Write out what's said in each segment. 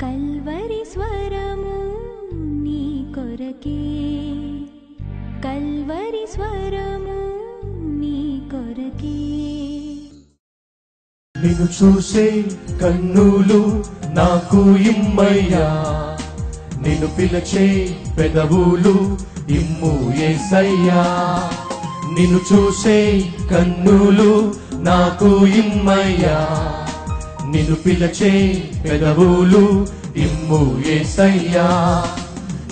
Calvary స్వరము నీ కొరకే, కల్వరి స్వరము నీ కొరకే. నిన్ను చూసే కన్నులు నాకు ఇమ్మయ్యా, నిన్ను పిలిచే పెదవులు ఇమ్ము యేసయ్యా. నిన్ను చూసే కన్నులు నాకు ఇమ్మయ్యా, నిన్ను పిలిచే పెదవులు ఇమ్ము యేసయ్యా.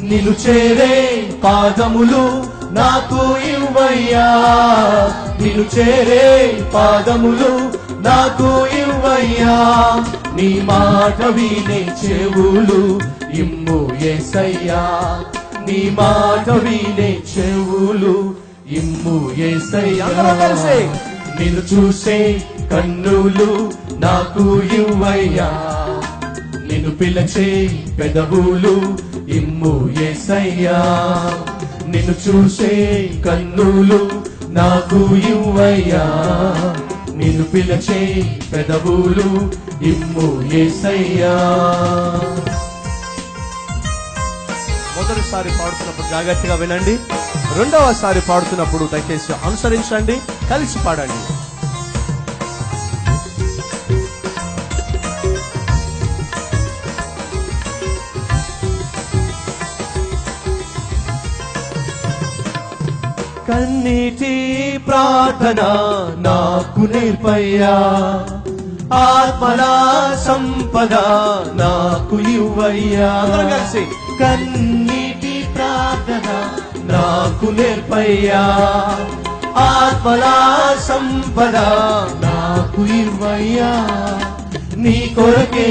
నిన్ను చేరే పాదములు నాకు ఇవ్వయ్యా, నిన్ను చేరే పాదములు నాకు ఇవ్వయ్యా. నీ మాట వినే చెవులు ఇమ్ము యేసయ్యా, నీ మాట వినే చెవులు ఇమ్ము యేసయ్యా. నిన్ను చూసే కన్నులు నాకు ఇవ్వయ్యా, నిన్ను పిలిచే పెదవులు ఇమ్ము యేసయ్యా. నిన్ను చూసే కన్నులు నాకు ఇవ్వయ్యా, నిన్ను పిలిచే పెదవులు ఇమ్ము యేసయ్యా. మొదటిసారి పాడుతున్నప్పుడు జాగ్రత్తగా వినండి, రెండవసారి పాడుతున్నప్పుడు దయచేసి అనుసరించండి, కలిసి పాడండి. కన్నీటి ప్రార్థన నాకు నేర్పయ్యా, ఆత్మల సంపద నాకు ఇవ్వయ్యా. కలిసి కన్నీటి ప్రార్థన నాకు నేర్పయ్యా, ఆత్మల సంపద నాకు ఇవ్వయ్యా. నీ కొరకే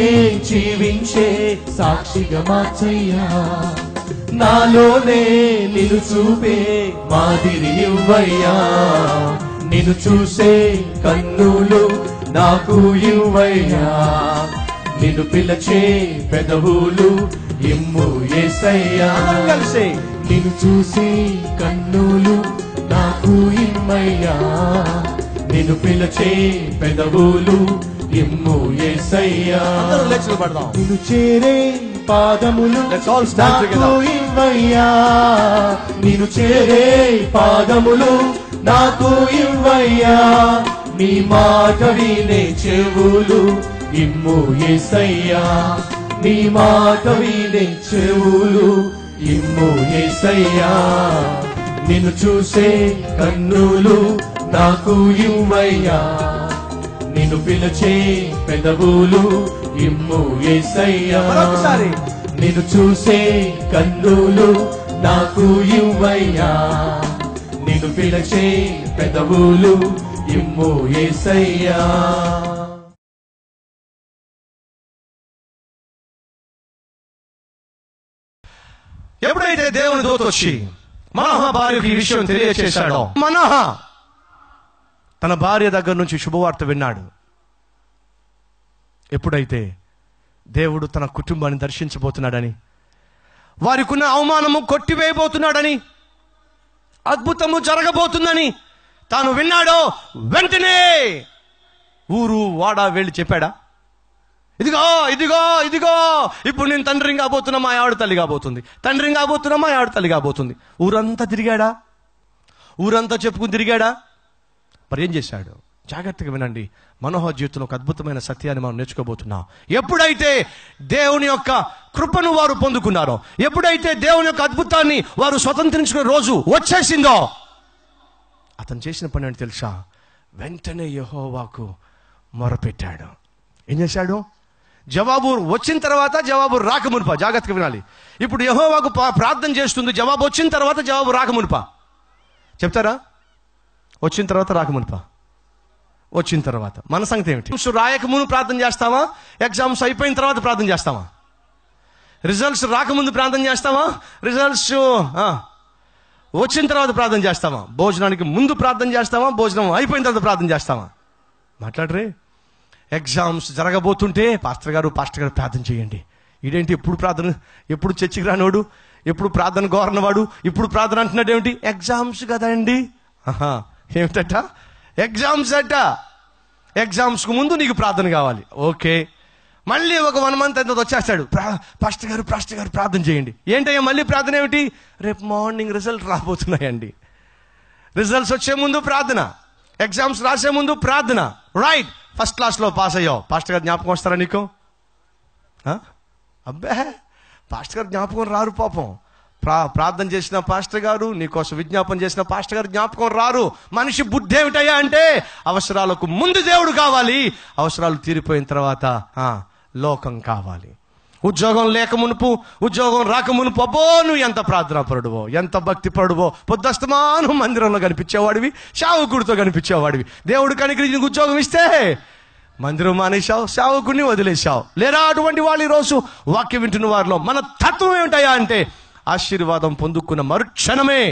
జీవించే సాక్షిగా మార్చయ్యా, నాలోనే నిన్ను చూపే మాదిరి ఇవ్వయ్యా. నిన్ను చూసే కన్నులు నాకు ఇవ్వయ్యా, నిన్ను పిలిచే పెదవులు ఇమ్ము యేసయ్యా. కలిసి నిన్ను చూసే కన్నులు నాకు ఇమ్మయ్యా, నిన్ను పిలిచే పెదవులు ఇమ్ము యేసయ్యా. నిన్ను చేరే పాదములు నాకు ఇవ్వయ్యా, నిన్ను చేరే పాదములు నాకు ఇవ్వయ్యా. నీ మాట వినే చెవులు ఇమ్ము యేసయ్యా, నీ మాట వినే చెవులు ఇమ్ము యేసయ్యా. నిన్ను చూసే కన్నులు నాకు ఇవ్వయ్యా, నిన్ను పిలిచే పెదవులు ఇమ్ము యేసయ్యా. నిన్ను చూసే కన్నులు నాకు ఇవ్వయ్యా, నిన్ను పిలిచే పెదవులు ఇమ్ము యేసయ్యా. ఎప్పుడైతే దేవుని దూత వచ్చి మనోహ భార్యకు ఈ విషయం తెలియచేశాడో, మనోహ తన భార్య దగ్గర నుంచి శుభవార్త విన్నాడు. ఎప్పుడైతే దేవుడు తన కుటుంబాన్ని దర్శించబోతున్నాడని, వారికున్న అవమానము కొట్టివేయబోతున్నాడని, అద్భుతము జరగబోతుందని తాను విన్నాడో, వెంటనే ఊరు వాడ వెళ్ళి చెప్పాడా, ఇదిగో ఇదిగో ఇదిగో ఇప్పుడు నేను తండ్రిని కాబోతున్నా, మా ఆవిడ తల్లి కాబోతుంది, తండ్రిని కాబోతున్నా, మా ఆవిడ తల్లి కాబోతుంది. ఊరంతా తిరిగాడా? ఊరంతా చెప్పుకుని తిరిగాడా? మరి ఏం చేశాడు? జాగ్రత్తగా వినండి. మనోహర జీవితంలో ఒక అద్భుతమైన సత్యాన్ని మనం నేర్చుకోబోతున్నాం. ఎప్పుడైతే దేవుని యొక్క కృపను వారు పొందుకున్నారో, ఎప్పుడైతే దేవుని యొక్క అద్భుతాన్ని వారు స్వతంత్రించుకునే రోజు వచ్చేసిందో, అతను చేసిన పని ఏంటి తెలుసా? వెంటనే యెహోవాకు మొరపెట్టాడు. ఏం చేశాడు? జవాబు వచ్చిన తర్వాత, జవాబు రాకమునుప. జాగ్రత్తగా వినాలి. ఇప్పుడు యెహోవాకు ప్రార్థన చేస్తుంది, జవాబు వచ్చిన తర్వాత, జవాబు రాకమునుప. చెప్తారా? వచ్చిన తర్వాత, రాకమునుప? వచ్చిన తర్వాత. మన సంగతి ఏమిటి? రాయకముందు ప్రార్థన చేస్తావా? ఎగ్జామ్స్ అయిపోయిన తర్వాత ప్రార్థన చేస్తావా? రిజల్ట్స్ రాకముందు ప్రార్థన చేస్తావా? రిజల్ట్స్ వచ్చిన తర్వాత ప్రార్థన చేస్తావా? భోజనానికి ముందు ప్రార్థన చేస్తావా? భోజనం అయిపోయిన తర్వాత ప్రార్థన చేస్తావా? మాట్లాడరే. ఎగ్జామ్స్ జరగబోతుంటే పాస్టర్ గారు ప్రార్థన చేయండి. ఇదేంటి ఎప్పుడు ప్రార్థన, ఎప్పుడు చర్చికి రానివాడు, ఎప్పుడు ప్రార్థన కోరనవాడు, ఇప్పుడు ప్రార్థన అంటున్నాడు ఏమిటి? ఎగ్జామ్స్ కదండి. ఏమిటట? ఎగ్జామ్స్ అట. ఎగ్జామ్స్కు ముందు నీకు ప్రార్థన కావాలి. ఓకే, మళ్ళీ ఒక 1 month అయితే వచ్చేస్తాడు, పాస్టర్ గారు ప్రార్థన చేయండి. ఏంటయ్యా మళ్ళీ ప్రార్థన ఏమిటి? రేపు మార్నింగ్ రిజల్ట్ రాబోతున్నాయండి. రిజల్ట్స్ వచ్చే ముందు ప్రార్థన, ఎగ్జామ్స్ రాసే ముందు ప్రార్థన. రైట్, ఫస్ట్ క్లాస్లో పాస్ అయ్యావు, పాస్టర్ గారు జ్ఞాపకం వస్తారా నీకు? అబ్బే, పాస్టర్ గారు జ్ఞాపకం రారు పాపం. ప్రార్థన చేసిన పాస్టర్ గారు, నీకోసం విజ్ఞాపన చేసిన పాస్టర్ గారు జ్ఞాపకం రారు. మనిషి బుద్ధి ఏమిటయ్యా అంటే, అవసరాలకు ముందు దేవుడు కావాలి, అవసరాలు తీరిపోయిన తర్వాత లోకం కావాలి. ఉద్యోగం లేక మునుపు, ఉద్యోగం రాక మునుపు, అబ్బో నువ్వు ఎంత ప్రార్థనా పరుడువో, ఎంత భక్తి పరుడువో, పొద్దస్తమానం మందిరంలో కనిపించేవాడివి, సేవకుడితో కనిపించేవాడివి. దేవుడు కనుక ఉద్యోగం ఇస్తే మందిరం మానేశావు, సేవకుడిని వదిలేశావు. లేరా అటువంటి వాళ్ళు ఈరోజు వాక్యం వింటున్న వారిలో మన తత్వం ఏమిటయా అంటే, ఆశీర్వాదం పొందుకున్న మరుక్షణమే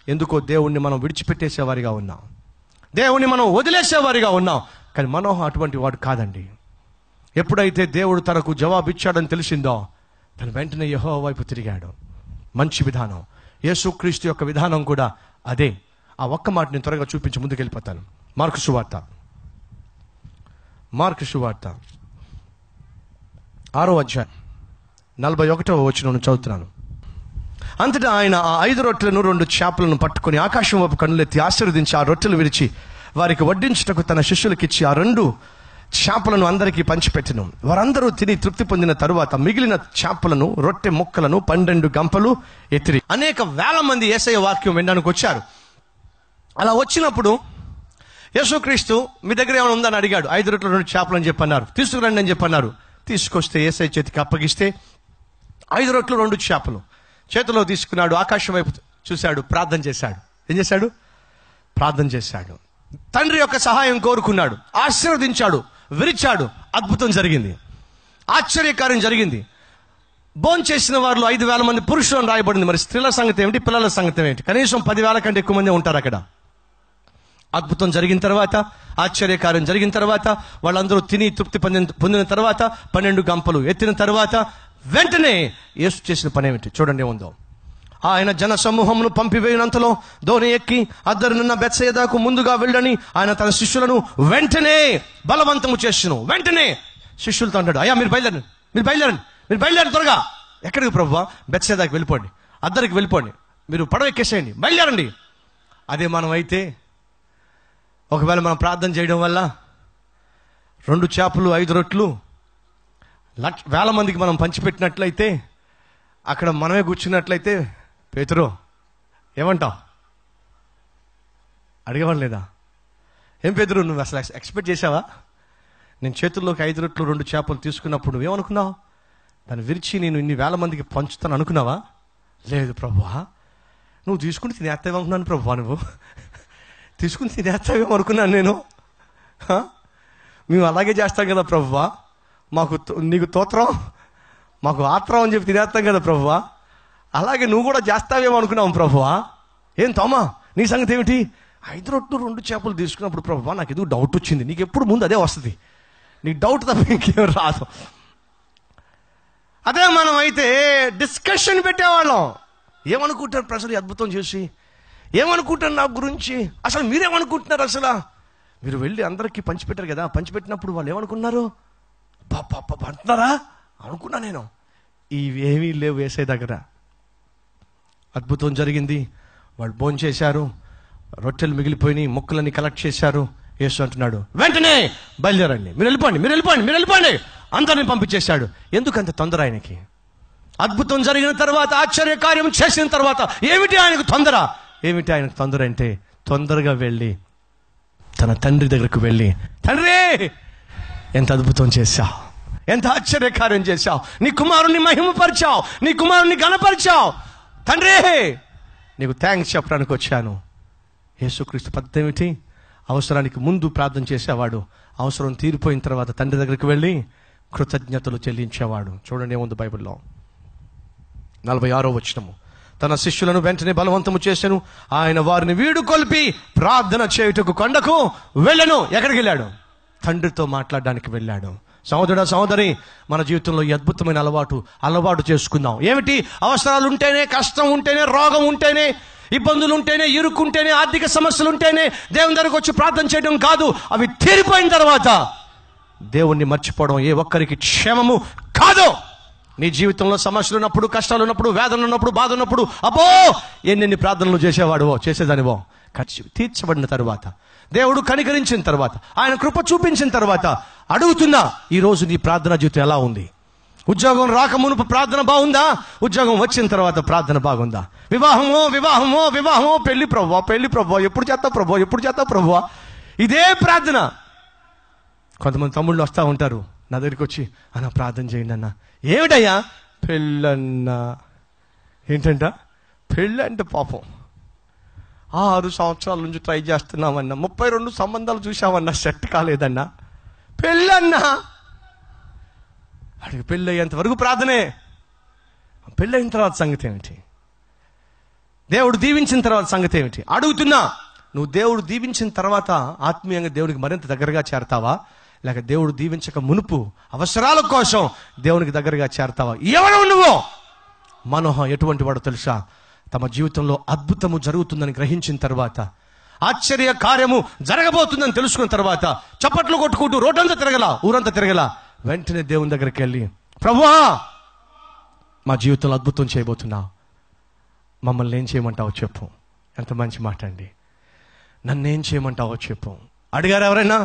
ఎందుకో దేవుణ్ణి మనం విడిచిపెట్టేసేవారిగా ఉన్నాం, దేవుణ్ణి మనం వదిలేసేవారిగా ఉన్నాం. కానీ మనోహ అటువంటి వాడు కాదండి. ఎప్పుడైతే దేవుడు తనకు జవాబు ఇచ్చాడని తెలిసిందో, తను వెంటనే యెహోవా వైపు తిరిగాడు. మంచి విధానం, యేసుక్రీస్తు యొక్క విధానం కూడా అదే. ఆ ఒక్క మాట నేను త్వరగా చూపించి ముందుకెళ్ళిపోతాను. మార్కు సువార్త 6వ అధ్యాయం 41వ వచనం చదువుతున్నాను. అంతటా ఆయన ఆ 5 రొట్టెలను 2 చేపలను పట్టుకొని ఆకాశం వైపు కన్నులెత్తి ఆశీర్వదించి ఆ రొట్టెలు విరిచి వారికి వడ్డించుటకు తన శిష్యులకిచ్చి ఆ 2 చేపలను అందరికీ పంచిపెట్టెను. వారందరూ తిని తృప్తి పొందిన తరువాత మిగిలిన చేపలను, రొట్టె ముక్కలను 12 గంపలు ఎత్తిరి. అనేక వేల మంది యేసయ్య వాక్యం వినడానికి వచ్చారు. అలా వచ్చినప్పుడు యేసుక్రీస్తు మీ దగ్గర ఏమైనా ఉందని అడిగాడు. 5 రొట్టెలు 2 చేపలు అని చెప్పన్నారు. తీసుకురండి అని చెప్పన్నారు. తీసుకొస్తే యేసయ్య చేతికి అప్పగిస్తే 5 రొట్టెలు 2 చేపలు చేతిలో తీసుకున్నాడు. ఆకాశం వైపు చూశాడు, ప్రార్థన చేశాడు. ఏం చేశాడు? ప్రార్థన చేశాడు. తండ్రి యొక్క సహాయం కోరుకున్నాడు, ఆశీర్వదించాడు, విరిచాడు. అద్భుతం జరిగింది, ఆశ్చర్యకార్యం జరిగింది. భోంచేసిన వారిలో 5,000 మంది పురుషులను రాయబడింది. మరి స్త్రీల సంగతి ఏమిటి, పిల్లల సంగతి ఏమిటి? కనీసం 10,000 కంటే ఎక్కువ మంది ఉంటారు అక్కడ. అద్భుతం జరిగిన తర్వాత, ఆశ్చర్యకార్యం జరిగిన తర్వాత, వాళ్ళందరూ తిని తృప్తి పొందిన తర్వాత 12 గంపలు ఎత్తిన తర్వాత వెంటనే యేసు చేసిన పని ఏమిటి చూడండి. ఏముందో, ఆయన జన సమూహమును పంపివేయనంతలో దోణి ఎక్కి అద్దరునున్న బెత్సయిదాకు ముందుగా వెళ్ళని ఆయన తన శిష్యులను వెంటనే బలవంతము చేస్తును. వెంటనే శిష్యులతో అంటాడు, అయ్యా మీరు బయలుదేరండి త్వరగా. ఎక్కడికి ప్రభువా? బెత్సయిదాకి వెళ్ళిపోండి, అద్దరికి వెళ్ళిపోండి, మీరు పడవ ఎక్కేసేయండి, బయలుదేరండి. అదే మనం అయితే, ఒకవేళ మనం ప్రార్థన చేయడం వల్ల 2 చేపలు 5 రొట్టెలు వేల మందికి మనం పంచిపెట్టినట్లయితే, అక్కడ మనమే కూర్చున్నట్లయితే, పేతురు ఏమంటావు? అడిగేవాడు లేదా? ఏం పేతురు నువ్వు అసలు ఎక్స్పెక్ట్ చేసావా? నేను చేతుల్లోకి 5 రొట్టెలు 2 చేపలు తీసుకున్నప్పుడు నువ్వేమనుకున్నావు? దాన్ని విరిచి నేను ఇన్ని వేల మందికి పంచుతాను అనుకున్నావా? లేదు ప్రభువా, నువ్వు తీసుకుని తినేస్తావేమనుకున్నాను ప్రభువా, నువ్వు తీసుకుని తినేస్తావేమనుకున్నాను నేను. మేము అలాగే చేస్తాం కదా ప్రభువా, నీకు తోత్రం, మాకు ఆత్రం అని చెప్పి తినేస్తాం కదా ప్రభువా, అలాగే నువ్వు కూడా చేస్తావేమో అనుకున్నావు ప్రభువా. ఏం తోమా నీ సంగతి ఏమిటి? 5 రొట్టెలు 2 చేపలు తీసుకున్నప్పుడు ప్రభువా నాకు ఎందుకు డౌట్ వచ్చింది. నీకు ఎప్పుడు ముందు అదే వస్తుంది, నీకు డౌట్ తప్ప ఇంకేం రాదు. అదే మనం అయితే డిస్కషన్ పెట్టేవాళ్ళం. ఏమనుకుంటారు ప్రజలు అద్భుతం చేసి? ఏమనుకుంటారు నా గురించి? అసలు మీరేమనుకుంటున్నారు? అసలు మీరు వెళ్ళి అందరికీ పంచిపెట్టారు కదా, పంచిపెట్టినప్పుడు వాళ్ళు ఏమనుకున్నారు? అంటున్నారా అనుకున్నా నేను. ఇవేమీ లేవు యేసయ్య దగ్గర. అద్భుతం జరిగింది. వాళ్ళు భోంచేశారు, రొట్టెలు మిగిలిపోయినాయి, ముక్కలన్నీ కలెక్ట్ చేశారు. యేసు అంటున్నాడు, వెంటనే బయలుదేరండి, మీరు వెళ్ళిపోండి. అందరిని పంపించేశాడు. ఎందుకంత తొందర ఆయనకి? అద్భుతం జరిగిన తర్వాత, ఆశ్చర్యకార్యం చేసిన తర్వాత ఏమిటి ఆయనకు తొందర? ఏమిటి ఆయనకు తొందర అంటే, తొందరగా వెళ్ళి తన తండ్రి దగ్గరకు వెళ్ళి, తండ్రి ఎంత అద్భుతం చేశావు, ఎంత ఆశ్చర్యకార్యం చేశావు, నీ కుమారుణ్ణి మహిమపరిచావు, నీ కుమారుణ్ణి ఘనపరిచావు, తండ్రి నీకు థ్యాంక్స్ చెప్పడానికి వచ్చాను. యేసుక్రీస్తు పద్ధతి ఏమిటి? అవసరానికి ముందు ప్రార్థన చేసేవాడు, అవసరం తీరిపోయిన తర్వాత తండ్రి దగ్గరికి వెళ్ళి కృతజ్ఞతలు చెల్లించేవాడు. చూడండి ఏముంది బైబిల్లో. 46వ వచనము, తన శిష్యులను వెంటనే బలవంతము చేశాను, ఆయన వారిని వీడుకొల్పి ప్రార్థన చేయుటకు కొండకు వెళ్ళను. ఎక్కడికి వెళ్ళాడు? తండ్రితో మాట్లాడడానికి వెళ్ళాడు. సహోదరుడా సహోదరి, మన జీవితంలో ఈ అద్భుతమైన అలవాటు చేసుకుందాం. ఏమిటి? అవసరాలు ఉంటేనే, కష్టం ఉంటేనే, రోగం ఉంటేనే, ఇబ్బందులు ఉంటేనే, ఇరుక్కుంటేనే, ఆర్థిక సమస్యలు ఉంటేనే దేవుని దగ్గరకు వచ్చి ప్రార్థన చేయడం కాదు. అవి తీరిపోయిన తర్వాత దేవుణ్ణి మర్చిపోవడం ఏ ఒక్కరికి క్షేమము కాదు. నీ జీవితంలో సమస్యలు ఉన్నప్పుడు, కష్టాలు ఉన్నప్పుడు, వేదనలు ఉన్నప్పుడు, బాధ ఉన్నప్పుడు అబ్బో ఎన్నెన్ని ప్రార్థనలు చేసేవాడువో చేసేదానివో తీర్చబడిన తర్వాత, దేవుడు కనికరించిన తర్వాత, ఆయన కృప చూపించిన తర్వాత అడుగుతున్నా, ఈరోజు నీ ప్రార్థన జీవితం ఎలా ఉంది? ఉద్యోగం రాకమునుపు ప్రార్థన బాగుందా? ఉద్యోగం వచ్చిన తర్వాత ప్రార్థన బాగుందా? వివాహమో వివాహమో వివాహమో పెళ్లి ప్రభువా, పెళ్లి ప్రభువా, ఎప్పుడు చేస్తావు ప్రభువా, ఎప్పుడు చేస్తావు ప్రభువా, ఇదే ప్రార్థన. కొంతమంది తమ్ముళ్ళు వస్తూ ఉంటారు నా దగ్గరికి వచ్చి, అన్న ప్రార్థన చేయండి అన్న. ఏమిటయ్యా? పెళ్ళన్నా. ఏంటంట? పెళ్ళి అంటే పాపం 6 సంవత్సరాల నుంచి ట్రై చేస్తున్నామన్నా, 32 సంబంధాలు చూసామన్నా, సెట్ కాలేదన్నా. పెళ్ళన్నా. అడిగి పెళ్ళి అయ్యేంత వరకు ప్రార్థనే. పెళ్ళి అయిన తర్వాత సంగతి ఏమిటి? దేవుడు దీవించిన తర్వాత సంగతి ఏమిటి? అడుగుతున్నా, నువ్వు దేవుడు దీవించిన తర్వాత ఆత్మీయంగా దేవునికి మరింత దగ్గరగా చేరతావా, లేక దేవుడు దీవించక మునుపు అవసరాల కోసం దేవునికి దగ్గరగా చేరతావా? ఎవరు నువ్వు? మనోహ ఎటువంటి వాడో తెలుసా? తమ జీవితంలో అద్భుతము జరుగుతుందని గ్రహించిన తర్వాత, ఆశ్చర్య కార్యము జరగబోతుందని తెలుసుకున్న తర్వాత చప్పట్లు కొట్టుకుంటూ రోడ్డంతా తిరగలా, ఊరంతా తిరగలా, వెంటనే దేవుని దగ్గరికి వెళ్ళి, ప్రభువా మా జీవితంలో అద్భుతం చేయబోతున్నావు, మమ్మల్ని ఏం చేయమంటావో చెప్పు. ఎంత మంచి మాట అండి. నన్నేం చేయమంటావో చెప్పు. అడిగారు ఎవరైనా?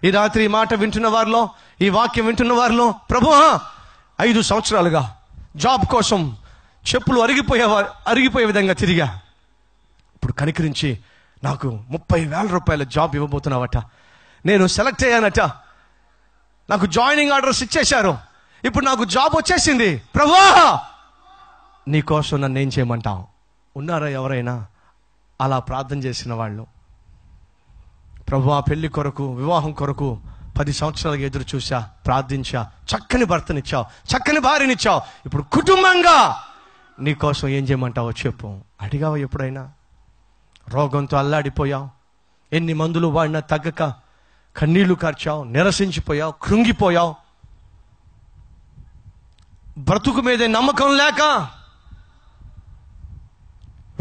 ఈ రాత్రి ఈ మాట వింటున్న వారిలో, ఈ వాక్యం వింటున్న వారిలో, ప్రభువా 5 సంవత్సరాలుగా జాబ్ కోసం చెప్పులు అరిగిపోయే విధంగా తిరిగా, ఇప్పుడు కనికరించి నాకు 30,000 రూపాయల జాబ్ ఇవ్వబోతున్నావట, నేను సెలెక్ట్ అయ్యానట, నాకు జాయినింగ్ ఆర్డర్స్ ఇచ్చేశారు, ఇప్పుడు నాకు జాబ్ వచ్చేసింది, ప్రభువా నీకోసం నన్ను ఏం చేయమంటావు? ఉన్నారా ఎవరైనా అలా ప్రార్థన చేసిన వాళ్ళు? ప్రభువా పెళ్లి కొరకు, వివాహం కొరకు 10 సంవత్సరాలుగా ఎదురు చూసా, ప్రార్థించా, చక్కని భర్తనిచ్చావు, చక్కని భార్యనిచ్చావు, ఇప్పుడు కుటుంబంగా నీకోసం ఏం చేయమంటావో చెప్పు. అడిగావా ఎప్పుడైనా? రోగంతో అల్లాడిపోయావు, ఎన్ని మందులు వాడినా తగ్గక కన్నీళ్లు కార్చావు, నిరసించిపోయావు, కృంగిపోయావు, బ్రతుకు మీదే నమ్మకం లేక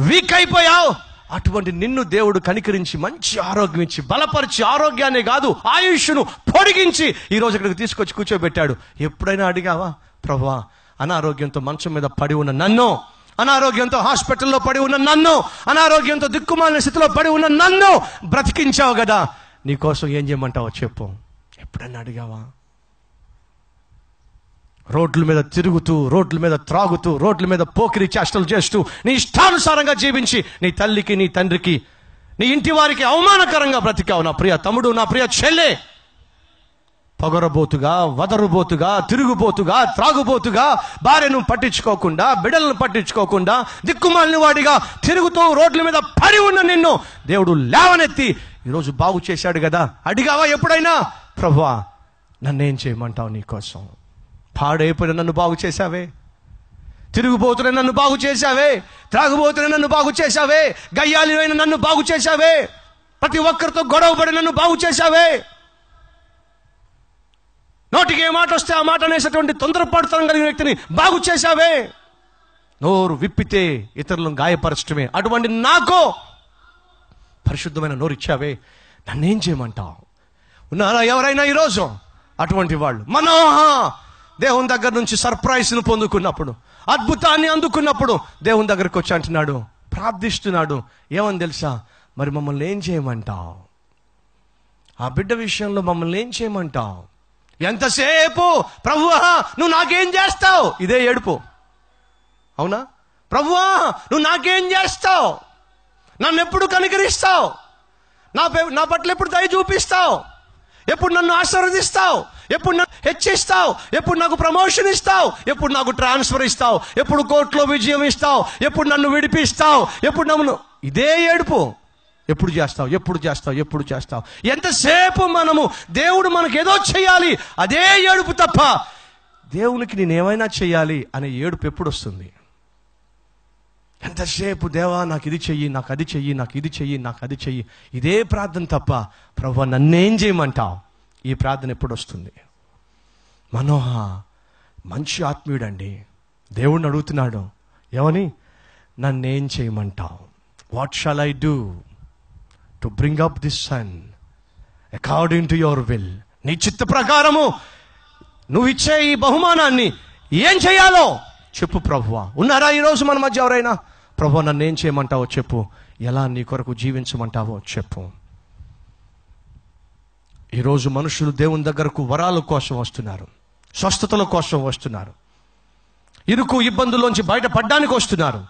వీక్ అయిపోయావు. అటువంటి నిన్ను దేవుడు కనికరించి మంచి ఆరోగ్యం ఇచ్చి బలపరిచి, ఆరోగ్యాన్ని కాదు ఆయుష్ను పొడిగించి ఈరోజు ఇక్కడికి తీసుకొచ్చి కూర్చోబెట్టాడు. ఎప్పుడైనా అడిగావా, ప్రభువా అనారోగ్యంతో మంచం మీద పడి ఉన్న నన్ను, అనారోగ్యంతో హాస్పిటల్లో పడి ఉన్న నన్ను, అనారోగ్యంతో దిక్కుమాలిన స్థితిలో పడి ఉన్న నన్ను బ్రతికించావు కదా, నీకోసం ఏం చేయమంటావో చెప్పు. ఎప్పుడైనా అడిగావా? రోడ్ల మీద తిరుగుతూ, రోడ్ల మీద త్రాగుతూ, రోడ్ల మీద పోకిరి చేష్టలు చేస్తూ, నీ ఇష్టానుసారంగా జీవించి నీ తల్లికి, నీ తండ్రికి, నీ ఇంటి వారికి అవమానకరంగా బ్రతికావు నా ప్రియ తమ్ముడు, నా ప్రియ చెల్లె. పొగరబోతుగా, వదరుబోతుగా, తిరుగుబోతుగా, త్రాగుబోతుగా, భార్యను పట్టించుకోకుండా, బిడ్డలను పట్టించుకోకుండా, దిక్కుమాలిన వాడిగా తిరుగుతూ రోడ్ల మీద పడి ఉన్న నిన్ను దేవుడు లేవనెత్తి ఈరోజు బాగు చేశాడు కదా. అడిగావా ఎప్పుడైనా, ప్రభువా నన్నేం చేయమంటావు నీకోసం? పాడైపోయిన నన్ను బాగు చేశావే, తిరుగుబోతున్న నన్ను బాగు చేశావే, త్రాగుబోతున్న నన్ను బాగు చేశావే, గయ్యాలివైన నన్ను బాగు చేశావే, ప్రతి ఒక్కరితో గొడవపడి నన్ను బాగు చేశావే, నోటికి ఏ మాట వస్తే ఆ మాట అనేసేటువంటి తొందరపాటుతనం కలిగిన వ్యక్తిని బాగు చేశావే, నోరు విప్పితే ఇతరులను గాయపరచడమే అటువంటి నాకు పరిశుద్ధమైన నోరు ఇచ్చావే, నన్నేం చేయమంటావు? ఉన్నారా ఎవరైనా ఈరోజు అటువంటి వాళ్ళు? మనోహ దేవుని దగ్గర నుంచి సర్ప్రైజ్ను పొందుకున్నప్పుడు, అద్భుతాన్ని అందుకున్నప్పుడు దేవుని దగ్గరకు వచ్చి అంటున్నాడు, ప్రార్థిస్తున్నాడు, ఏమని తెలుసా? మరి మమ్మల్ని ఏం చేయమంటావు? ఆ బిడ్డ విషయంలో మమ్మల్ని ఏం చేయమంటావు? ఎంతసేపు ప్రభువా నువ్వు నాకేం చేస్తావు, ఇదే ఏడుపు. అవునా? ప్రభువా నువ్వు నాకేం చేస్తావు, నన్ను ఎప్పుడు కనికరిస్తావు, నా పట్ల ఎప్పుడు దయ చూపిస్తావు, ఎప్పుడు నన్ను ఆశీర్వదిస్తావు, ఎప్పుడు నన్ను హెచ్చిస్తావు, ఎప్పుడు నాకు ప్రమోషన్ ఇస్తావు, ఎప్పుడు నాకు ట్రాన్స్ఫర్ ఇస్తావు, ఎప్పుడు కోర్టులో విజయం ఇస్తావు, ఎప్పుడు నన్ను విడిపిస్తావు, ఎప్పుడు నన్ను, ఇదే ఏడుపు. ఎప్పుడు చేస్తావు, ఎప్పుడు చేస్తావు, ఎప్పుడు చేస్తావు. ఎంతసేపు మనము దేవుడు మనకు ఏదో చేయాలి అదే ఏడుపు తప్ప దేవునికి నేనేమైనా చేయాలి అనే ఏడుపు ఎప్పుడు వస్తుంది? ఎంతసేపు దేవా నాకు ఇది చెయ్యి, నాకు అది చెయ్యి, నాకు ఇది చెయ్యి, నాకు అది చెయ్యి, ఇదే ప్రార్థన తప్ప ప్రభువా నన్నేం చేయమంటావు ఈ ప్రార్థన ఎప్పుడు వస్తుంది? మనోహ మంచి ఆత్మీయుడండి, దేవుడిని అడుగుతున్నాడు, ఏమని? నన్నేం చేయమంటావు? What shall I do to bring up this son according to your will? నీ చిత్త ప్రకారము నువ్వు ఇచ్చే ఈ బహుమానాన్ని ఏం చేయాలో చెప్పు ప్రభువా. ఉన్నారా ఈరోజు మన మధ్య ఎవరైనా? ప్రభువా, నన్ను ఏం చేయమంటావో చెప్పు, ఎలా నీ కొరకు జీవించమంటావో చెప్పు. ఈరోజు మనుషులు దేవుని దగ్గరకు వరాల కోసం వస్తున్నారు, స్వస్థతల కోసం వస్తున్నారు, ఇరుకు ఇబ్బందుల్లోంచి బయటపడడానికి వస్తున్నారు,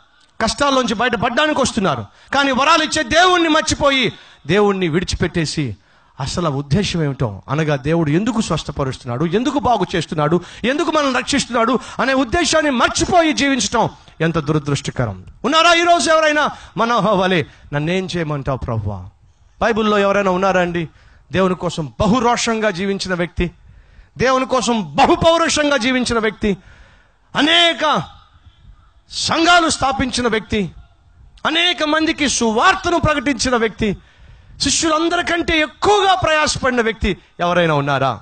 కష్టాల్లోంచి బయటపడడానికి వస్తున్నారు. కానీ వరాలు ఇచ్చే దేవుణ్ణి మర్చిపోయి దేవుణ్ణి విడిచిపెట్టేసి అసలు ఉద్దేశం ఏమిటో అనగా దేవుడు ఎందుకు స్వస్థపరుస్తున్నాడు, ఎందుకు బాగు చేస్తున్నాడు, ఎందుకు మనం రక్షిస్తున్నాడు అనే ఉద్దేశాన్ని మర్చిపోయి జీవించటం ఎంత దురదృష్టకరం. ఉన్నారా ఈరోజు ఎవరైనా మనోహవలే నన్నేం చేయమంటావు ప్రభువా? బైబిల్లో ఎవరైనా ఉన్నారా అండి దేవుని కోసం బహురోషంగా జీవించిన వ్యక్తి, దేవుని కోసం బహుపౌరుషంగా జీవించిన వ్యక్తి, అనేక సంఘాలు స్థాపించిన వ్యక్తి, అనేక మందికి సువార్తను ప్రకటించిన వ్యక్తి, శిష్యులందరికంటే ఎక్కువగా ప్రయాసపడిన వ్యక్తి ఎవరైనా ఉన్నారా?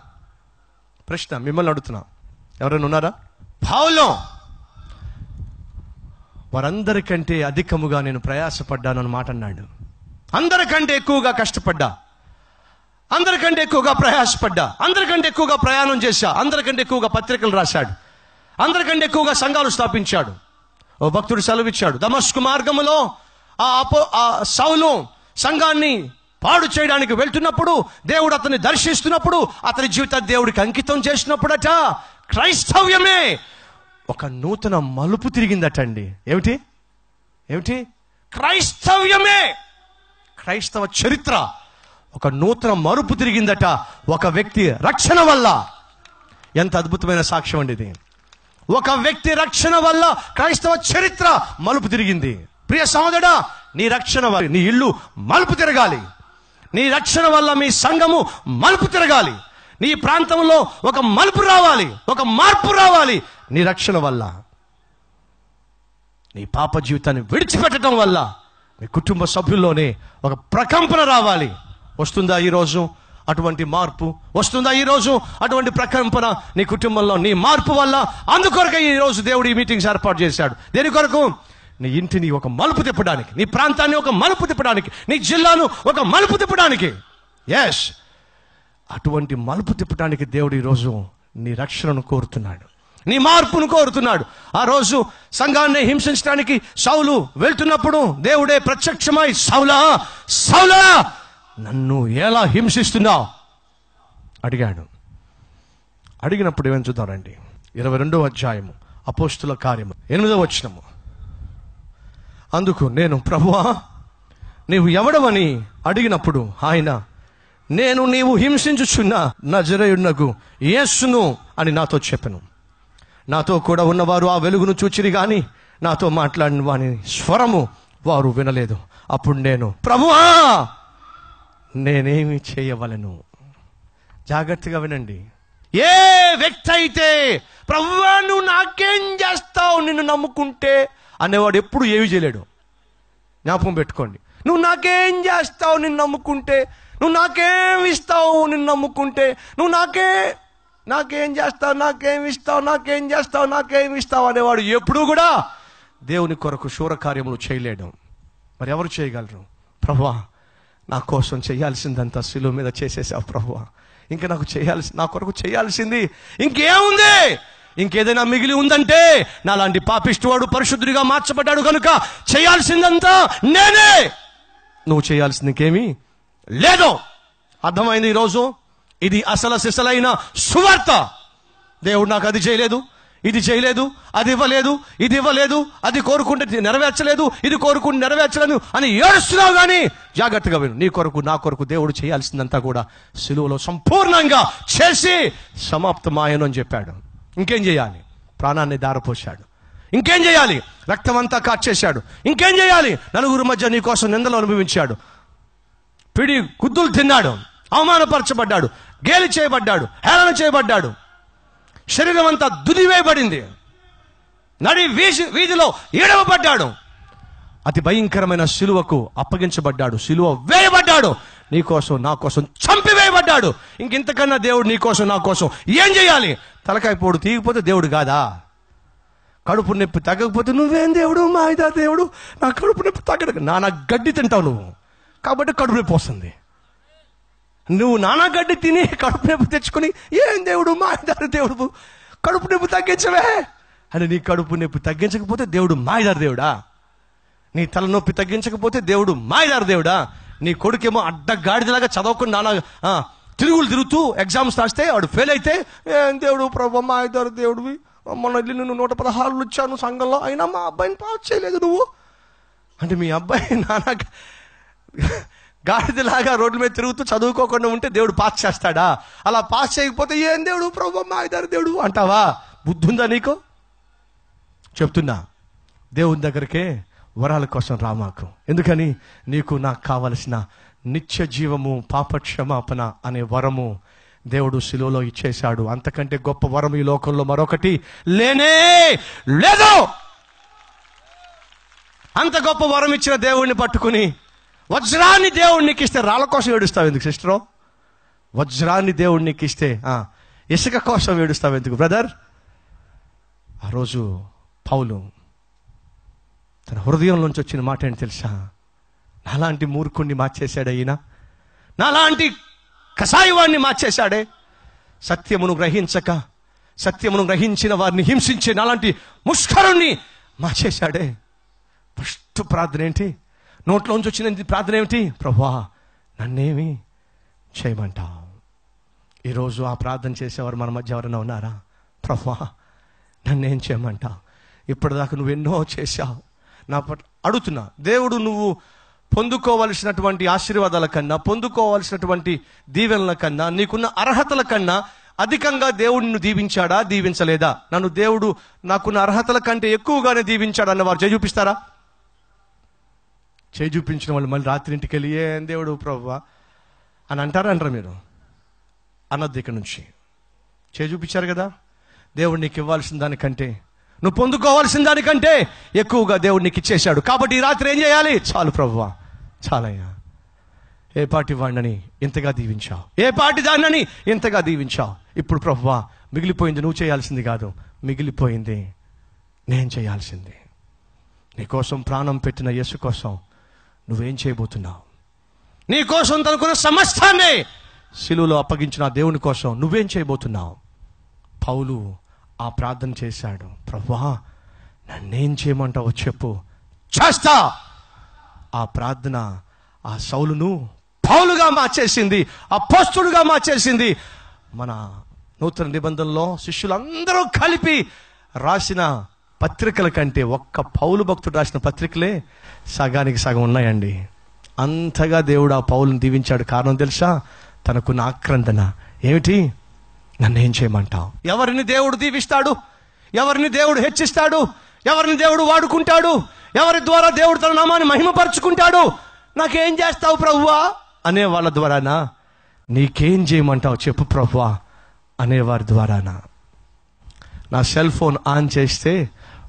ప్రశ్న మిమ్మల్ని అడుగుతున్నా, ఎవరైనా ఉన్నారా? పౌలు వారందరికంటే అధికముగా నేను ప్రయాసపడ్డాను అని మాట అన్నాడు. అందరికంటే ఎక్కువగా కష్టపడ్డా, అందరికంటే ఎక్కువగా ప్రయాసపడ్డా, అందరికంటే ఎక్కువగా ప్రయాణం చేశా, అందరికంటే ఎక్కువగా పత్రికలు రాశాడు, అందరికంటే ఎక్కువగా సంఘాలు స్థాపించాడు. ఓ భక్తుడు సెలవిచ్చాడు, దమస్కు మార్గములో ఆ సౌలు సంఘాన్ని పాడు చేయడానికి వెళ్తున్నప్పుడు, దేవుడు అతన్ని దర్శిస్తున్నప్పుడు, అతని జీవితాన్ని దేవుడికి అంకితం చేసినప్పుడట క్రైస్తవ్యమే ఒక నూతన మలుపు తిరిగిందటండి. ఏమిటి ఏమిటి? క్రైస్తవ్యమే, క్రైస్తవ చరిత్ర ఒక నూతన మలుపు తిరిగిందట ఒక వ్యక్తి రక్షణ వల్ల. ఎంత అద్భుతమైన సాక్ష్యం అండి ఇది. ఒక వ్యక్తి రక్షణ వల్ల క్రైస్తవ చరిత్ర మలుపు తిరిగింది. ప్రియ సహోదరుడా, నీ రక్షణ వల్ల నీ ఇల్లు మలుపు తిరగాలి, నీ రక్షణ వల్ల మీ సంఘము మలుపు తిరగాలి, నీ ప్రాంతంలో ఒక మలుపు రావాలి, ఒక మార్పు రావాలి. నీ రక్షణ వల్ల, నీ పాప జీవితాన్ని విడిచిపెట్టడం వల్ల మీ కుటుంబ సభ్యుల్లోనే ఒక ప్రకంపన రావాలి. వస్తుందా ఈరోజు అటువంటి మార్పు? వస్తుందా ఈరోజు అటువంటి ప్రకంపన నీ కుటుంబంలో? నీ మార్పు వల్ల. అందుకొరకే ఈరోజు దేవుడు ఈ మీటింగ్స్ ఏర్పాటు చేశాడు. దేని కొరకు? నీ ఇంటిని ఒక మలుపు తిప్పడానికి, నీ ప్రాంతాన్ని ఒక మలుపు తిప్పడానికి, నీ జిల్లాను ఒక మలుపు తిప్పడానికి. ఎస్, అటువంటి మలుపు తిప్పడానికి దేవుడు ఈరోజు నీ రక్షణను కోరుతున్నాడు, నీ మార్పును కోరుతున్నాడు. ఆ రోజు సంఘాన్ని హింసించడానికి సౌలు వెళ్తున్నప్పుడు దేవుడే ప్రత్యక్షమై, సౌలా సౌలా నన్ను ఎలా హింసిస్తున్నావు అడిగాడు. అడిగినప్పుడు ఏమని చూద్దామండి, 22వ అధ్యాయము అపోస్తుల కార్యము 8వ వచనము. అందుకు నేను, ప్రభువా నీవు ఎవడవని అడిగినప్పుడు ఆయన, నేను నీవు హింసించుచున్న నజరేయునగు యేసును అని నాతో చెప్పెను. నాతో కూడా ఉన్నవారు ఆ వెలుగును చూచిరి గాని నాతో మాట్లాడిన వాని స్వరము వారు వినలేదు. అప్పుడు నేను, ప్రభువా నేనేమి చేయవలెను? జాగ్రత్తగా వినండి. ఏ వ్యక్తి అయితే ప్రభువా నువ్వు నాకేం చేస్తావు నిన్ను నమ్ముకుంటే అనేవాడు ఎప్పుడు ఏమి చేయలేడు. జ్ఞాపకం పెట్టుకోండి. నువ్వు నాకేం చేస్తావు నిన్ను నమ్ముకుంటే, నువ్వు నాకేం ఇస్తావు నిన్ను నమ్ముకుంటే, నువ్వు నాకేం చేస్తావు, నాకేం ఇస్తావు, నాకేం చేస్తావు, నాకేం ఇస్తావు అనేవాడు ఎప్పుడు కూడా దేవుని కొరకు శూరకార్యములు చేయలేడు. మరి ఎవరు చేయగలరు? ప్రభువా నా కోసం చేయాల్సిందంతా శిలువ మీద చేసేసావు ప్రభువా, ఇంకా నా కొరకు చేయాల్సింది ఇంకేముంది? ఇంకేదైనా మిగిలి ఉందంటే నాలాంటి పాపిష్టివాడు పరిశుద్ధుడిగా మార్చబడ్డాడు కనుక చేయాల్సిందంతా నేనే, నువ్వు చేయాల్సింది ఇంకేమీ లేదు. అర్థమైంది ఈరోజు? ఇది అసలు సిసలైన సువార్త. దేవుడు నాకు అది చేయలేదు, ఇది చేయలేదు, అది ఇవ్వలేదు, ఇది ఇవ్వలేదు, అది కోరుకుంటే నెరవేర్చలేదు, ఇది కోరుకుంటే నెరవేర్చలేదు అని ఏడుస్తున్నావు. కానీ జాగ్రత్తగా విను, నీ కొరకు నా కొరకు దేవుడు చేయాల్సిందంతా కూడా సిలువలో సంపూర్ణంగా చేసి సమాప్తమాయను అని చెప్పాడు. ఇంకేం చేయాలి? ప్రాణాన్ని దారపోశాడు. ఇంకేం చేయాలి? రక్తం అంతా కార్చేశాడు. ఇంకేం చేయాలి? నలుగురు మధ్య నీ కోసం నిందలు అనుభవించాడు, పిడి గుద్దులు తిన్నాడు, అవమానపరచబడ్డాడు, గేలి చేయబడ్డాడు, హేళన చేయబడ్డాడు, శరీరం అంతా దుదివేయబడింది, నడి వీధిలో ఏడవబడ్డాడు, అతి భయంకరమైన సిలువకు అప్పగించబడ్డాడు, సిలువ వేయబడ్డాడు, నీ కోసం నా కోసం చంపివేయబడ్డాడు. ఇంకెంతకన్నా దేవుడు నీ కోసం నా కోసం ఏం చేయాలి? తలకాయ పోడు తీగిపోతే దేవుడు కాదా? కడుపు నొప్పి తగ్గకపోతే నువ్వేం దేవుడు, మాయిదా దేవుడు, నా కడుపు నొప్పి తగ్గడు, నా గడ్డి తింటావు నువ్వు కాబట్టి కడుపు నొప్పి వస్తుంది. నువ్వు నానాగడ్డి తిని కడుపు నొప్పి తెచ్చుకొని, ఏం దేవుడు మాయదారి దేవుడు, కడుపు నొప్పి తగ్గించవే అని. నీ కడుపు నొప్పి తగ్గించకపోతే దేవుడు మాయదారి దేవుడా? నీ తలనొప్పి తగ్గించకపోతే దేవుడు మాయదారి దేవుడా? నీ కొడుకేమో అడ్డగాడిదలాగా చదవకుండా నానా తిరుగులు తిరుగుతూ ఎగ్జామ్స్ రాస్తే వాడు ఫెయిల్ అయితే, ఏం దేవుడు ప్రభు మాయదారి దేవుడివి, మొన్న వెళ్ళి నేను 116 వచ్చాను సంఘంలో, అయినా మా అబ్బాయిని పాస్ చేయలేదు నువ్వు అంటే, మీ అబ్బాయి నానా గాడిదలాగా రోడ్ల మీద తిరుగుతూ చదువుకోకుండా ఉంటే దేవుడు పాస్ చేస్తాడా? అలా పాస్ చేయకపోతే ఏం దేవుడు ప్రభు మాయదారి దేవుడు అంటావా? బుద్ధి ఉందా నీకు? చెప్తున్నా, దేవుని దగ్గరికే వరాల కోసం రామాకు. ఎందుకని? నీకు నాకు కావలసిన నిత్య జీవము, పాపక్షమాపణ అనే వరము దేవుడు శిలువలో ఇచ్చేశాడు. అంతకంటే గొప్ప వరం ఈ లోకంలో మరొకటి లేనే లేదు. అంత గొప్ప వరం ఇచ్చిన దేవుణ్ణి పట్టుకుని వజ్రాన్ని దేవుడికి ఇస్తే రాళ్ళ కోసం ఏడుస్తావు ఎందుకు సిస్టరో? వజ్రాన్ని దేవుడికి ఇస్తే ఇసుక కోసం ఏడుస్తావు ఎందుకు బ్రదర్? ఆ రోజు పౌలు తన హృదయంలోంచి వచ్చిన మాట ఏంటి తెలుసా? నాలాంటి మూర్ఖుణ్ణి మార్చేశాడే ఈయన, నాలాంటి కసాయివాణ్ణి మార్చేశాడే, సత్యమును గ్రహించక సత్యమును గ్రహించిన వారిని హింసించే నాలాంటి ముష్కరుణ్ణి మార్చేశాడే. ఫస్ట్ ప్రార్థన ఏంటి? నోట్లోంచి వచ్చిన ప్రార్థన ఏమిటి? ప్రభువా నన్నేమి చేయమంటావు? ఈరోజు ఆ ప్రార్థన చేసేవారు మన మధ్య ఎవరైనా ఉన్నారా? ప్రభువా నన్నేం చేయమంటావు? ఇప్పటిదాకా నువ్వెన్నో చేశావు, నా అడుగుతున్నా. దేవుడు నువ్వు పొందుకోవలసినటువంటి ఆశీర్వాదాల కన్నా, పొందుకోవలసినటువంటి దీవెనల కన్నా, నీకున్న అర్హతల కన్నా అధికంగా దేవుడు నిన్ను దీవించాడా, దీవించలేదా? నన్ను దేవుడు నాకున్న అర్హతల కంటే ఎక్కువగానే దీవించాడు అన్నవారు చేయి చూపిస్తారా? చేయి చూపించిన వాళ్ళు మళ్ళీ రాత్రి ఇంటికి వెళ్ళి ఏం దేవుడు ప్రభువా అని అంటారా మీరు? అన్నది ఇక్కడ నుంచి. చేయి చూపించారు కదా, దేవుడు నీకు ఇవ్వాల్సిన దానికంటే, నువ్వు పొందుకోవాల్సిన దానికంటే ఎక్కువగా దేవుడు నీకు ఇచ్చేశాడు. కాబట్టి ఈ రాత్రి ఏం చేయాలి? చాలు ప్రభువా, చాలయ్యా. ఏ పాటి వాడినని ఇంతగా దీవించావు, ఏ పాటి దాన్నని ఇంతగా దీవించావు. ఇప్పుడు ప్రభువా మిగిలిపోయింది నువ్వు చేయాల్సింది కాదు, మిగిలిపోయింది నేను చేయాల్సింది. నీకోసం ప్రాణం పెట్టిన యేసు కోసం నువ్వేం చేయబోతున్నావు? నీ కోసం తనకున్న సమస్తాన్ని శిలువలో అప్పగించిన దేవుని కోసం నువ్వేం చేయబోతున్నావు? పౌలు ఆ ప్రార్థన చేశాడు. ప్రభువా నన్నేం చేయమంటావో చెప్పు, చేస్తా. ఆ ప్రార్థన ఆ సౌలును పౌలుగా మార్చేసింది, అపోస్తలుగా మార్చేసింది. మన నూతన నిబంధనలో శిష్యులందరూ కలిపి రాసిన పత్రికల కంటే ఒక్క పౌలు భక్తుడు రాసిన పత్రికలే సగానికి సగం ఉన్నాయండి. అంతగా దేవుడు ఆ పౌలుని దీవించాడు. కారణం తెలుసా? తనకున్న ఆక్రందన ఏమిటి? నన్నేం చేయమంటావు? ఎవరిని దేవుడు దీవిస్తాడు, ఎవరిని దేవుడు హెచ్చిస్తాడు, ఎవరిని దేవుడు వాడుకుంటాడు, ఎవరి ద్వారా దేవుడు తన నామాన్ని మహిమపరుచుకుంటాడు? నాకేం చేస్తావు ప్రభువా అనే వాళ్ళ ద్వారానా? నీకేం చేయమంటావు చెప్పు ప్రభువా అనేవారి ద్వారానా? నా సెల్ ఫోన్ ఆన్ చేస్తే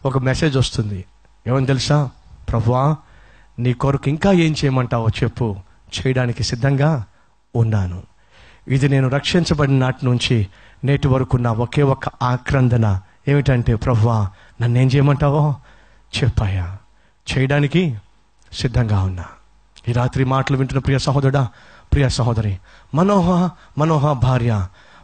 ఒక మెసేజ్ వస్తుంది. ఏమని తెలుసా? ప్రభువా నీ కొరకు ఇంకా ఏం చేయమంటావో చెప్పు, చేయడానికి సిద్ధంగా ఉన్నాను. ఇది నేను రక్షించబడిన నాటి నుంచి నేటి వరకు నా ఒకే ఒక్క ఆక్రందన ఏమిటంటే, ప్రభువా నన్నేం చేయమంటావో చెప్పాయా, చేయడానికి సిద్ధంగా ఉన్నా. ఈ రాత్రి మాటలు వింటున్న ప్రియ సహోదరుడా, ప్రియ సహోదరి, మనోహ భార్య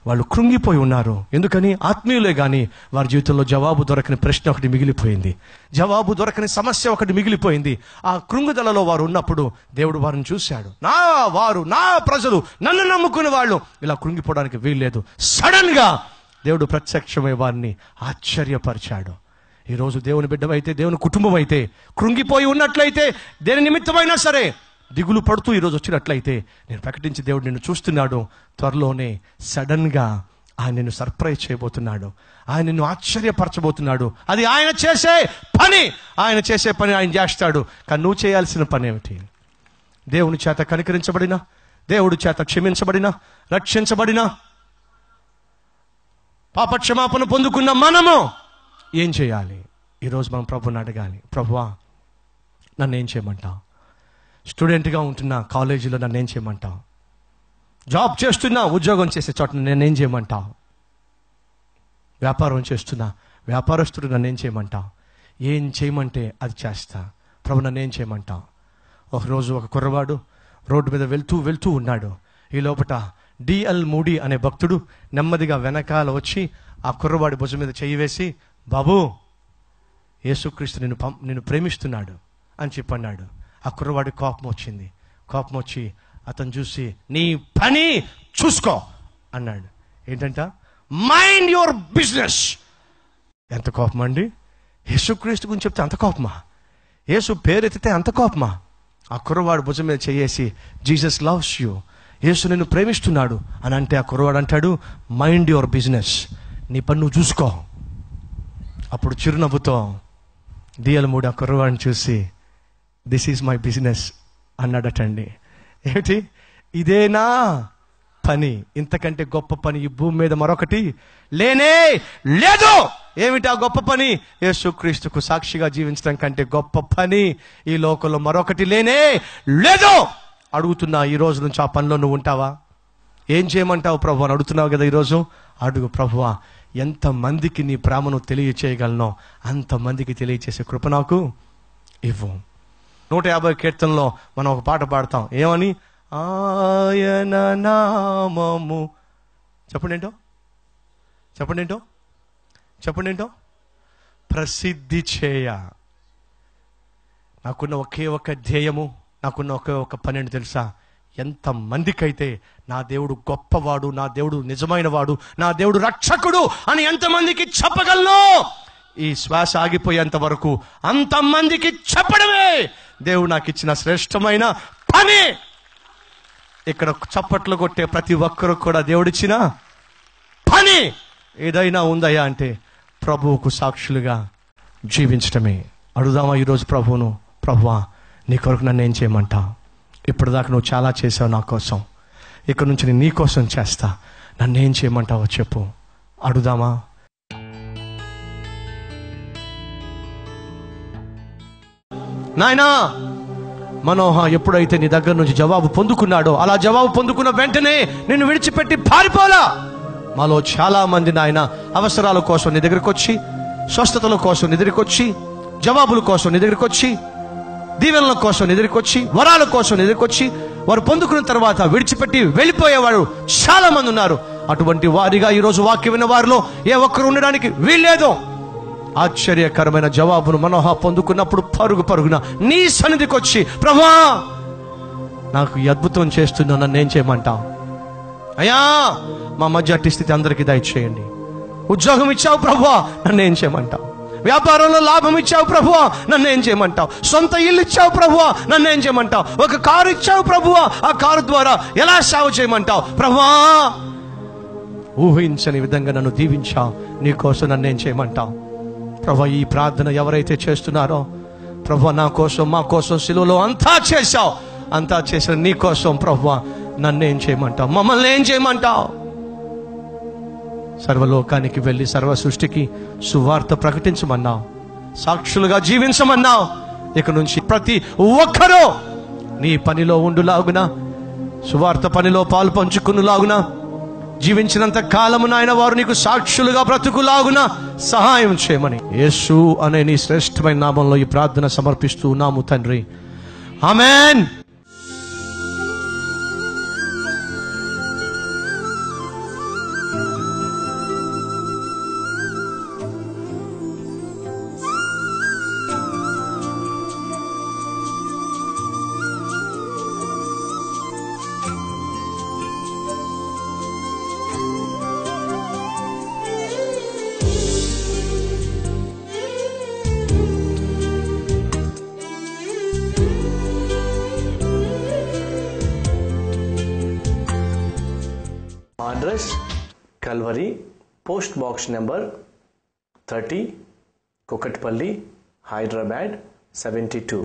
వాళ్ళు కృంగిపోయి ఉన్నారు. ఎందుకని? ఆత్మీయులే కానీ వారి జీవితంలో జవాబు దొరకని ప్రశ్న ఒకటి మిగిలిపోయింది, జవాబు దొరకని సమస్య ఒకటి మిగిలిపోయింది. ఆ కృంగుదలలో వారు ఉన్నప్పుడు దేవుడు వారిని చూశాడు. నా ప్రజలు, నన్ను నమ్ముకునే వాళ్ళు ఇలా కృంగిపోవడానికి వీల్లేదు. సడన్ గా దేవుడు ప్రత్యక్షమై వారిని ఆశ్చర్యపరిచాడు. ఈరోజు దేవుని బిడ్డమైతే, దేవుని కుటుంబం అయితే కృంగిపోయి ఉన్నట్లయితే, దేని నిమిత్తమైనా సరే దిగులు పడుతూ ఈరోజు వచ్చినట్లయితే, నేను ప్రకటించి దేవుడు నిన్ను చూస్తున్నాడు. త్వరలోనే సడన్ గా ఆయన నిన్ను సర్ప్రైజ్ చేయబోతున్నాడు, ఆయన నిన్ను ఆశ్చర్యపరచబోతున్నాడు. అది ఆయన చేసే పని, ఆయన చేసే పని ఆయన చేస్తాడు. కానీ నువ్వు చేయాల్సిన పని ఏమిటి? దేవుని చేత కనికరించబడిన, దేవుడి చేత క్షమించబడిన, రక్షించబడిన, పాపక్షమాపణ పొందుకున్న మనము ఏం చేయాలి? ఈరోజు మనం ప్రభుని అడగాలి. ప్రభువా నన్ను ఏం చేయమంటావు? స్టూడెంట్గా ఉంటున్నా కాలేజీలో నన్ను ఏం చేయమంటావు? జాబ్ చేస్తున్నా, ఉద్యోగం చేసే చోట నేనేం చేయమంటావు? వ్యాపారం చేస్తున్నా, వ్యాపారస్తుడు నన్నేం చేయమంటావు? ఏం చేయమంటే అది చేస్తా. ప్రభు నన్నేం చేయమంటావు? ఒకరోజు ఒక కుర్రవాడు రోడ్డు మీద వెళ్తూ ఉన్నాడు. ఈ లోపట డిఎల్ మూడీ అనే భక్తుడు నెమ్మదిగా వెనకాల వచ్చి ఆ కుర్రవాడి భుజం మీద చెయ్యి వేసి, బాబు, యేసుక్రీస్తు నిన్ను ప్రేమిస్తున్నాడు అని చెప్పన్నాడు. ఆ కుర్రవాడి కోపం వచ్చింది. కోపం వచ్చి అతను చూసి, నీ పని చూసుకో అన్నాడు. ఏంటంట? Mind your business. ఎంత కోపమా అండి! యేసుక్రీస్తు గురించి చెప్తే అంత కోపమా? యేసు పేరెత్తితే అంత కోపమా? ఆ కుర్రవాడు భుజం మీద చేయేసి, జీసస్ లవ్స్ యూ, యేసు నిన్ను ప్రేమిస్తున్నాడు అని అంటే ఆ కుర్రవాడు అంటాడు, మైండ్ యువర్ బిజినెస్, నీ పని నువ్వు చూసుకో. అప్పుడు చిరునవ్వుతో డిఎల్ మూడీ ఆ కుర్రవాడిని చూసి, దిస్ ఈజ్ మై బిజినెస్ అన్నాడటండి. ఏమిటి? ఇదేనా పని? ఇంతకంటే గొప్ప పని ఈ భూమి మీద మరొకటి లేనే లేదు. ఏమిటి ఆ గొప్ప పని? యేసుక్రీస్తుకు సాక్షిగా జీవించడం కంటే గొప్ప పని ఈ లోకంలో మరొకటి లేనే లేదు. అడుగుతున్నా, ఈ రోజు నుంచి ఆ పనిలో నువ్వు ఉంటావా? ఏం చేయమంటావు ప్రభు అని అడుగుతున్నావు కదా ఈరోజు. అడుగు, ప్రభువా, ఎంతమందికి నీ ప్రేమను తెలియచేయగలనో అంతమందికి తెలియచేసే కృప నాకు ఇవ్వు. 150 కీర్తనలో మనం ఒక పాట పాడతాం. ఏమని? ఆయన నామము, చెప్పండి ఏంటో ప్రసిద్ధి చేయ. నాకున్న ఒకే ఒక ధ్యేయము, నాకున్న ఒకే ఒక పని ఏంటి తెలుసా? ఎంతమందికైతే నా దేవుడు గొప్పవాడు, నా దేవుడు నిజమైన వాడు, నా దేవుడు రక్షకుడు అని ఎంతమందికి చెప్పగలను, ఈ శ్వాస ఆగిపోయేంత వరకు అంతమందికి చెప్పడమే దేవుడు నాకు ఇచ్చిన శ్రేష్టమైన పని. ఇక్కడ చప్పట్లు కొట్టే ప్రతి ఒక్కరు కూడా దేవుడిచ్చిన పని ఏదైనా ఉందయ్యా అంటే ప్రభువుకు సాక్షులుగా జీవించటమే. అడుగుదామా ఈరోజు ప్రభువును, ప్రభువా, నీ కొరకు నన్ను ఏం చేయమంటావు? ఇప్పటిదాకా నువ్వు చాలా చేసావు నా కోసం, ఇక్కడ నుంచి నేను నీ కోసం చేస్తా, నన్ను ఏం చేయమంటావో చెప్పు. అడుగుదామా? నాయనా, మనోహ ఎప్పుడైతే నీ దగ్గర నుంచి జవాబు పొందుకున్నాడో, అలా జవాబు పొందుకున్న వెంటనే నిన్ను విడిచిపెట్టి పారిపోలా. మాలో చాలా మంది నాయన అవసరాల కోసం నీ దగ్గరికి వచ్చి, స్వస్థతల కోసం నీ దగ్గరికి వచ్చి, జవాబుల కోసం నీ దగ్గరికి వచ్చి, దీవెనల కోసం నీ దగ్గరికి వచ్చి, వరాల కోసం నీ దగ్గరికి వచ్చి, వారు పొందుకున్న తర్వాత విడిచిపెట్టి వెళ్ళిపోయేవారు చాలా మంది ఉన్నారు. అటువంటి వారిగా ఈరోజు వాక్యం విన్న వారిలో ఏ ఒక్కరు ఉండడానికి వీల్లేదు. ఆశ్చర్యకరమైన జవాబును మనోహ పొందుకున్నప్పుడు పరుగున నీ సన్నిధికి వచ్చి, ప్రభువా, నాకు ఈ అద్భుతం చేస్తున్నా, నన్ను ఏం చేయమంటావు? అయ్యా, మా మధ్య అట్టి స్థితి అందరికీ దయచేయండి. ఉద్యోగం ఇచ్చావు ప్రభువా, నన్ను ఏం చేయమంటావు? వ్యాపారంలో లాభం ఇచ్చావు ప్రభువా, నన్ను ఏం చేయమంటావు? సొంత ఇల్లు ఇచ్చావు ప్రభువా, నన్ను ఏం చేయమంటావు? ఒక కారు ఇచ్చావు ప్రభువా, ఆ కారు ద్వారా ఎలా సేవ చేయమంటావు? ప్రభువా, ఊహించని విధంగా నన్ను దీవించావు, నీ కోసం నన్ను ఏం చేయమంటావు? ప్రభువా, ఈ ప్రార్థన ఎవరైతే చేస్తున్నారో, ప్రభువా, నా కోసం, మా కోసం సిలువలో అంతా చేశావు, అంతా చేసిన నీ కోసం ప్రభువా, నన్ను ఏం చేయమంటావు? మమ్మల్ని ఏం చేయమంటావు? సర్వలోకానికి వెళ్ళి సర్వ సృష్టికి సువార్త ప్రకటించమన్నావు, సాక్షులుగా జీవించమన్నావు. ఇక నుంచి ప్రతి ఒక్కరూ నీ పనిలో ఉండులాగున, సువార్త పనిలో పాలు పంచుకునేలాగున, జీవించినంత కాలము నాయన వారు నీకు సాక్షులుగా బ్రతుకులాగున సహాయం చేయమని యేసు అనే నీ శ్రేష్టమైన నామంలో ఈ ప్రార్థన సమర్పిస్తూ ఉన్నాము తండ్రి. Amen. Address Calvary, post box number 30, Kukatpally, Hyderabad 72.